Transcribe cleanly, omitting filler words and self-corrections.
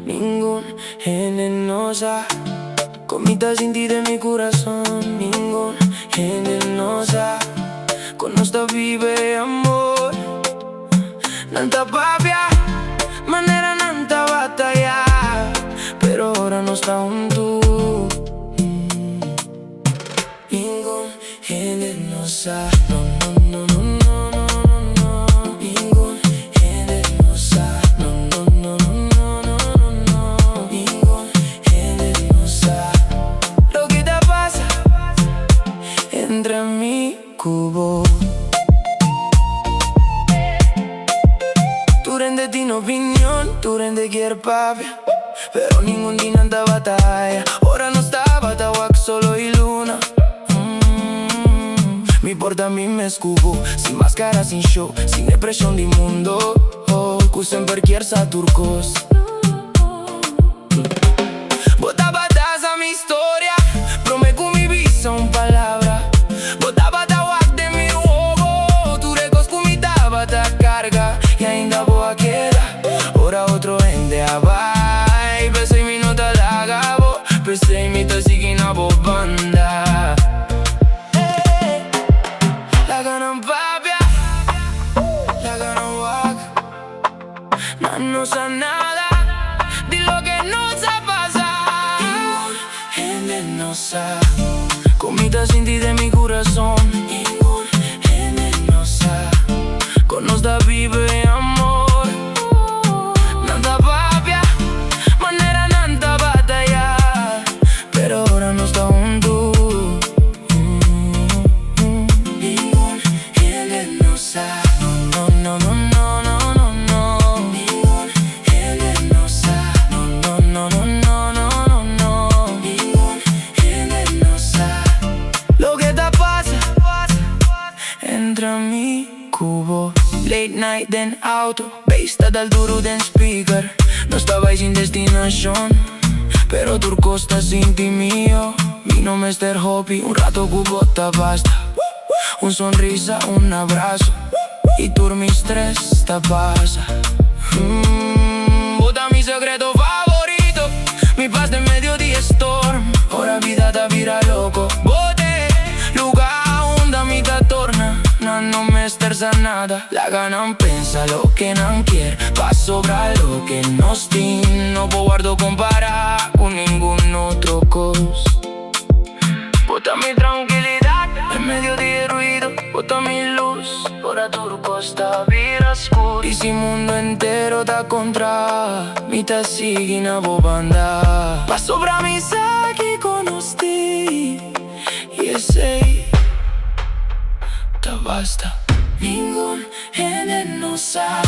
Ningún venenosa. Comita sin ti de mi corazón. Ningún venenosa. Con nostra vive amor. Nanta papia, manera nanta batalla. Pero ora non sta junto. Ningún venenosa. No, no, no, no, no, no, no. Ningún venenosa. No, no, no, no, no, no, no. Ningún venenosa. Lo que te pasa entra en mi cubo. Tu rende din opinion, tu rende chier papia. Pero ningún din anda batalla. Ora non sta batawak solo y luna. Mi porta a mí me escubo. Sin máscara, sin show, sin depresión di mundo. Cu sempre chier sa turcos. Bota batas a mi historia. Prome cu mi visa un palabra. Bota batawak de mi uovo. Tu recos cu mi tabata carga. Y ainda boa queda. Ora otro ende a vai. Pensei mi nota la gabo. Pensei mi ta sigi na bo banda. La ganan papia. La ganan wak. No sa nada. Di lo que no sa pasar. Ningún venenosa. Comita sin ti de mi corazón. Ningún venenosa. Con nostra vive amor. Nanta papia, manera nanta batalla. Pero ora non sta junto. Ningún venenosa. No, no, no, no, no, no, no. Ningún venenosa. No, no, no, no, no, no, no, no. Ningún venenosa. Lo que te pasa entra en mi cubo. Late night den auto, beista dal duro den speaker. Non stavais in destinación, pero turco sta sinti mio. Mi nome Mr. Hobby, un rato cubo ta basta. Un sonrisa, un abrazo. Y tur mi stress ta pasa. Bota mi secreto favorito. Mi paz de medio di storm. Ora vida ta vira loco. Bote, lugar onda mi ta torna. Non me sterza nada. La ganan pensa lo que non quiere. Pa sobra lo que no stin. No puedo guardo comparar con ningún otro cos. Bota mi tranquilidad en medio de ruido. Bota mi luz. Ora turco sta vira scuro. Y si mundo entero ta contra mi ta sigi na bobanda. Pa sobra mi sa chi conosti. Y sei ta basta. Ningún venenosa.